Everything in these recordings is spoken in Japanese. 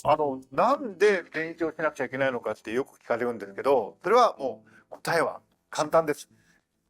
なんで勉強しなくちゃいけないのかってよく聞かれるんですけど、それはもう答えは簡単です。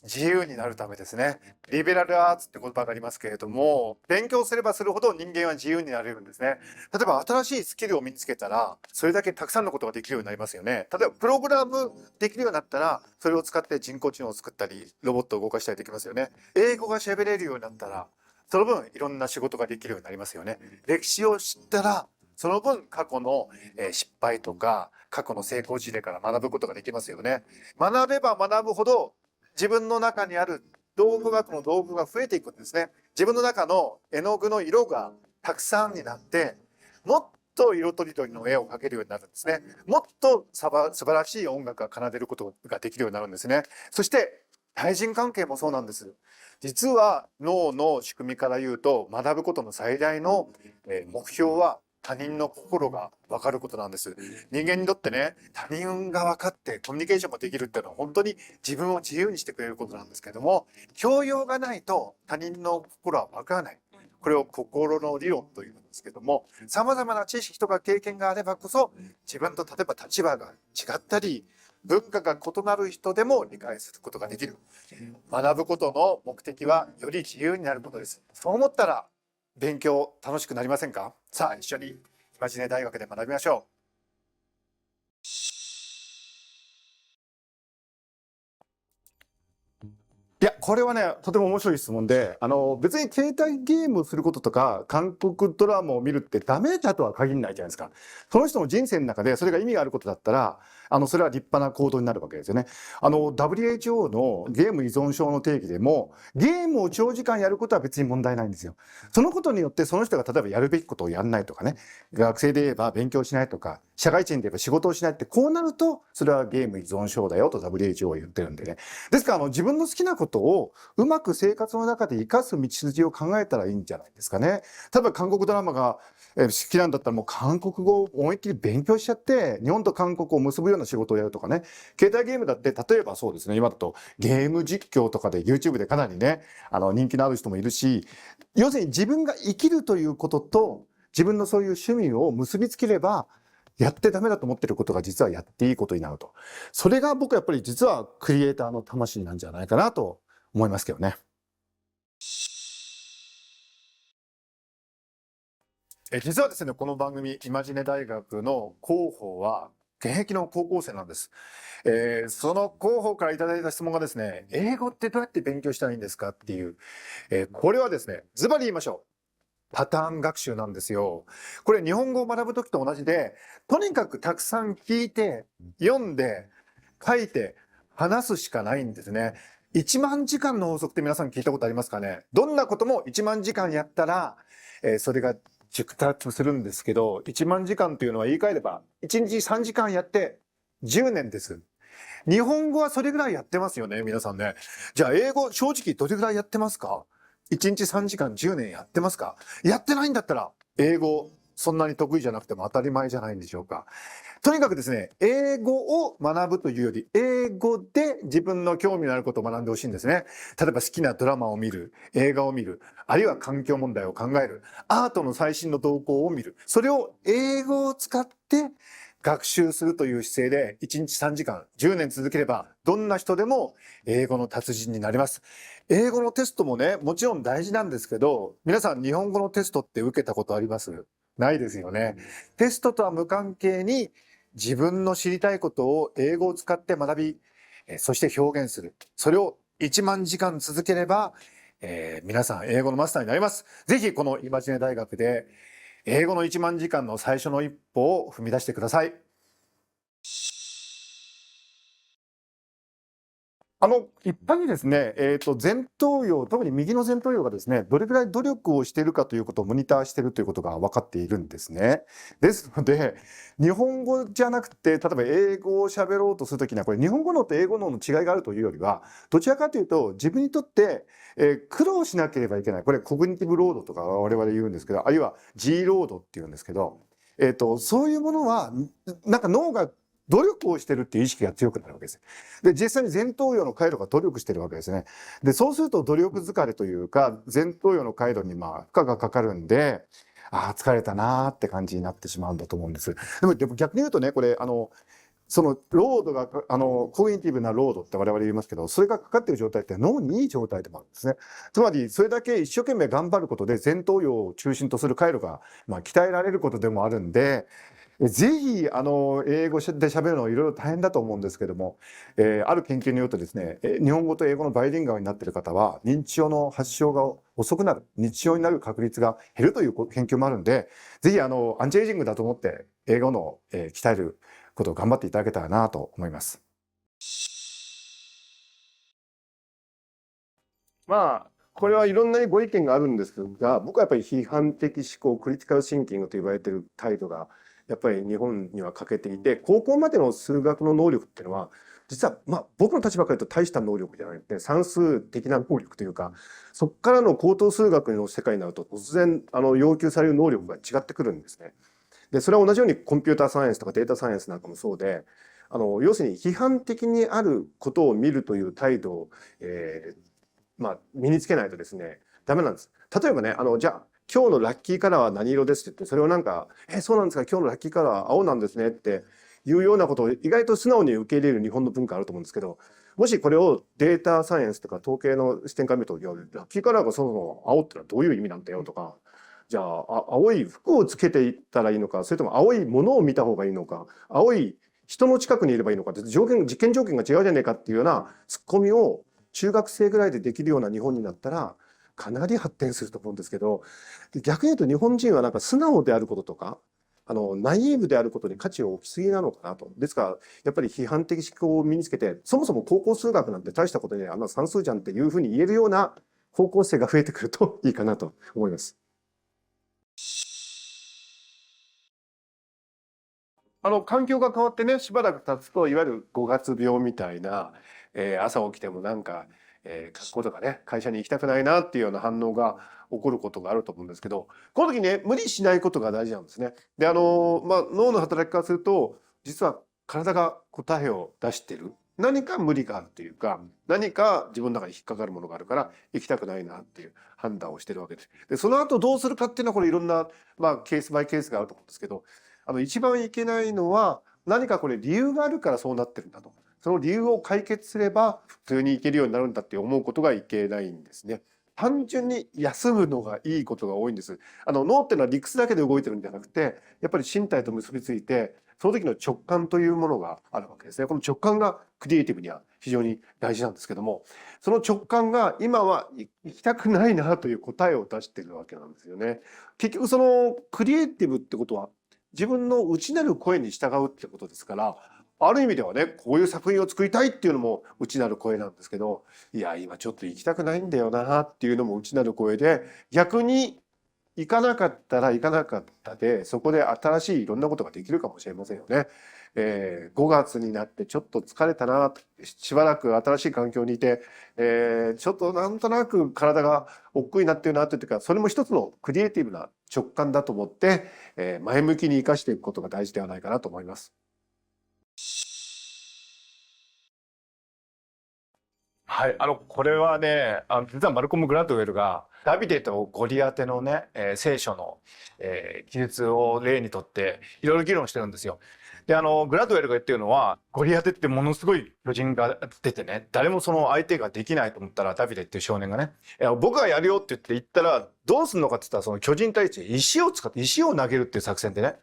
自由になるためですね。リベラルアーツって言葉がありますけれども、勉強すればするほど人間は自由になれるんですね。例えば新しいスキルを身につけたら、それだけたくさんのことができるようになりますよね。例えばプログラムできるようになったら、それを使って人工知能を作ったり、ロボットを動かしたりできますよね。英語が喋れるようになったら、その分いろんな仕事ができるようになりますよね。歴史を知ったら、その分過去の失敗とか過去の成功事例から学ぶことができますよね。学べば学ぶほど自分の中にある道具学の道具が増えていくんですね。自分の中の絵の具の色がたくさんになって、もっと色とりどりの絵を描けるようになるんですね。もっと素晴らしい音楽が奏でることができるようになるんですね。そして対人関係もそうなんです。実は脳の仕組みから言うと、学ぶことの最大の目標は他人の心が分かることなんです。人間にとってね、他人が分かってコミュニケーションができるっていうのは本当に自分を自由にしてくれることなんですけれども、教養がないと他人の心は分からない。これを心の理論というんですけども、様々な知識とか経験があればこそ、自分と例えば立場が違ったり、文化が異なる人でも理解することができる。学ぶことの目的はより自由になることです。そう思ったら勉強楽しくなりませんか？さあ一緒にイマジネ大学で学びましょう。いや、これはね、とても面白い質問で、別に携帯ゲームをすることとか、韓国ドラマを見るってダメだとは限らないじゃないですか。その人の人生の中でそれが意味があることだったら、それは立派な行動になるわけですよね。WHO のゲーム依存症の定義でも、ゲームを長時間やることは別に問題ないんですよ。そのことによってその人が例えばやるべきことをやらないとかね、学生で言えば勉強しないとか、社会人で言えば仕事をしないって、こうなると、それはゲーム依存症だよと WHO は言ってるんでね。ですから自分の好きなことをうまく生活の中で生かす道筋を考えたらいいんじゃないですかね。例えば韓国ドラマが好きなんだったらもう韓国語を思いっきり勉強しちゃって日本と韓国を結ぶような仕事をやるとかね。携帯ゲームだって例えばそうですね、今だとゲーム実況とかで YouTube でかなりね人気のある人もいるし、要するに自分が生きるということと自分のそういう趣味を結びつければやってダメだと思ってることが実はやっていいことになると。それが僕はやっぱり実はクリエイターの魂なんじゃないかなと思いますけどね。実はですね、この番組、イマジネ大学の広報は、現役の高校生なんです。その広報からいただいた質問がですね、英語ってどうやって勉強したらいいんですかっていう、これはですね、ズバリ言いましょう。パターン学習なんですよ。これ日本語を学ぶときと同じで、とにかくたくさん聞いて、読んで、書いて、話すしかないんですね。1万時間の法則って皆さん聞いたことありますかね？どんなことも1万時間やったら、それが熟達するんですけど、1万時間というのは言い換えれば、1日3時間やって10年です。日本語はそれぐらいやってますよね、皆さんね。じゃあ英語、正直どれぐらいやってますか？1日3時間10年やってますか？やってないんだったら、英語、そんなに得意じゃなくても当たり前じゃないんでしょうか。とにかくですね、英語を学ぶというより、英語で自分の興味のあることを学んでほしいんですね。例えば好きなドラマを見る、映画を見る、あるいは環境問題を考える、アートの最新の動向を見る。それを英語を使って学習するという姿勢で1日3時間、10年続ければ、どんな人でも英語の達人になります。英語のテストもね、もちろん大事なんですけど、皆さん日本語のテストって受けたことあります？ないですよね。テストとは無関係に自分の知りたいことを英語を使って学び、そして表現する。それを1万時間続ければ、皆さん英語のマスターになります。ぜひこのイマジネ大学で英語の1万時間の最初の一歩を踏み出してください。一般にですね、前頭葉、特に右の前頭葉がですね、どれぐらい努力をしているかということをモニターしているということが分かっているんですね。ですので、日本語じゃなくて、例えば英語を喋ろうとするときには、これ日本語脳と英語脳の違いがあるというよりは、どちらかというと、自分にとって、苦労しなければいけない。これ、コグニティブロードとか我々言うんですけど、あるいは G ロードっていうんですけど、そういうものは、なんか脳が努力をしてるっていう意識が強くなるわけです。で、実際に前頭葉の回路が努力してるわけですね。で、そうすると努力疲れというか、前頭葉の回路に負荷がかかるんで、ああ、疲れたなーって感じになってしまうんだと思うんです。でも逆に言うとね、これ、そのロードが、コグニティブなロードって我々言いますけど、それがかかっている状態って脳にいい状態でもあるんですね。つまり、それだけ一生懸命頑張ることで前頭葉を中心とする回路が、鍛えられることでもあるんで、ぜひ、英語で喋るのはいろいろ大変だと思うんですけども、ある研究によるとですね、日本語と英語のバイリンガルになっている方は、認知症の発症が遅くなる、認知症になる確率が減るという研究もあるんで、ぜひ、アンチエイジングだと思って、英語の、鍛えることを頑張っていただけたらなと思います。まあ、これはいろんなご意見があるんですが、僕はやっぱり批判的思考、クリティカルシンキングと言われている態度が、やっぱり日本には欠けていて、高校までの数学の能力っていうのは、実は、僕の立場から言うと大した能力じゃなくて、算数的な能力というか、そこからの高等数学の世界になると、突然、要求される能力が違ってくるんですね。で、それは同じようにコンピューターサイエンスとかデータサイエンスなんかもそうで、要するに批判的にあることを見るという態度を、身につけないとですね、ダメなんです。例えばね、じゃあ、今日のラッキーカラーは何色ですって言って、それをなんか、そうなんですか、今日のラッキーカラーは青なんですねっていうようなことを意外と素直に受け入れる日本の文化あると思うんですけど、もしこれをデータサイエンスとか統計の視点から見ると、いや、ラッキーカラーがそもそも青ってのはどういう意味なんだよとか、じゃあ、青い服をつけていったらいいのか、それとも青いものを見た方がいいのか、青い人の近くにいればいいのかって実験条件が違うじゃねえかっていうようなツッコミを中学生ぐらいでできるような日本になったらかなり発展すると思うんですけど、逆に言うと日本人はなんか素直であることとか、ナイーブであることに価値を置きすぎなのかなと。ですから、やっぱり批判的思考を身につけて、そもそも高校数学なんて大したことで、算数じゃんっていうふうに言えるような高校生が増えてくるといいかなと思います。環境が変わってね、しばらく経つと、いわゆる5月病みたいな、朝起きてもなんか、学校とかね、会社に行きたくないなっていうような反応が起こることがあると思うんですけど、この時ね、無理しないことが大事なんですね。で、脳の働きからすると、実は体が答えを出してる。何か無理があるというか、何か自分の中に引っかかるものがあるから、行きたくないなっていう判断をしてるわけです。で、その後どうするかっていうのは、これいろんな、ケースバイケースがあると思うんですけど、一番いけないのは、何かこれ理由があるからそうなってるんだと。その理由を解決すれば普通にいけるようになるんだって思うことがいけないんですね。単純に休むのがいいことが多いんです。脳っていうのは理屈だけで動いてるんじゃなくて、やっぱり身体と結びついて、その時の直感というものがあるわけですね。この直感がクリエイティブには非常に大事なんですけども、その直感が今は行きたくないなという答えを出してるわけなんですよね。結局そのクリエイティブってことは自分の内なる声に従うってことですから、ある意味ではね、こういう作品を作りたいっていうのも内なる声なんですけど、いや、今ちょっと行きたくないんだよなっていうのも内なる声で、逆に行かなかったら行かなかったで、そこで新しいいろんなことができるかもしれませんよね。5月になってちょっと疲れたな、しばらく新しい環境にいて、ちょっとなんとなく体が億劫になってるなっていうか、それも一つのクリエイティブな直感だと思って、前向きに生かしていくことが大事ではないかなと思います。はい、これはね、実はマルコム・グラドウェルが、ダビデとゴリアテのね、聖書の、記述を例にとって、いろいろ議論してるんですよ。で、グラドウェルが言ってるのは、ゴリアテってものすごい巨人が出てね、誰もその相手ができないと思ったら、ダビデっていう少年がね、僕がやるよって言ったら、どうするのかって言ったら、その巨人に対して石を使って、石を投げるっていう作戦でね、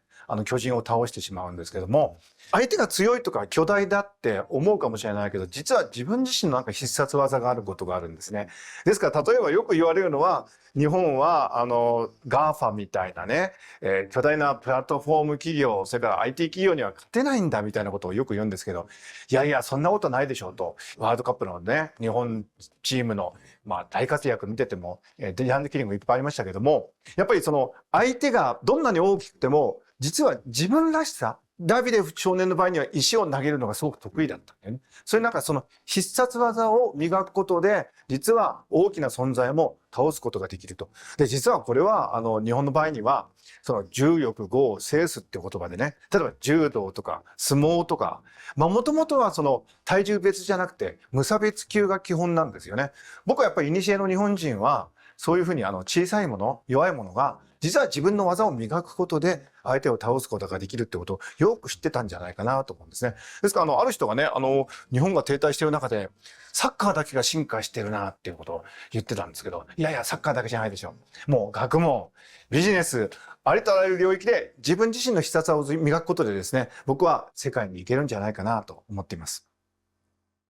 巨人を倒してしまうんですけども、相手が強いとか巨大だって思うかもしれないけど、実は自分自身のなんか必殺技があることがあるんですね。ですから、例えばよく言われるのは、日本は、ガーファみたいなね、巨大なプラットフォーム企業、それから IT 企業には勝てないんだみたいなことをよく言うんですけど、いやいや、そんなことないでしょうと。ワールドカップのね、日本チームの、大活躍見てても、ディハンドキリングいっぱいありましたけども、やっぱりその相手がどんなに大きくても、実は自分らしさ、ダビデ少年の場合には石を投げるのがすごく得意だったんだよね。それなんかその必殺技を磨くことで、実は大きな存在も倒すことができると。で、実はこれは、日本の場合には、その重力5を制すって言葉でね、例えば柔道とか相撲とか、もともとはその体重別じゃなくて無差別級が基本なんですよね。僕はやっぱり古の日本人は、そういうふうに小さいもの、弱いものが実は自分の技を磨くことで相手を倒すことができるってことをよく知ってたんじゃないかなと思うんですね。ですから、ある人がね、日本が停滞している中で、サッカーだけが進化してるなっていうことを言ってたんですけど、いやいや、サッカーだけじゃないでしょ。もう学問、ビジネス、ありとあらゆる領域で自分自身の必殺技を磨くことでですね、僕は世界に行けるんじゃないかなと思っています。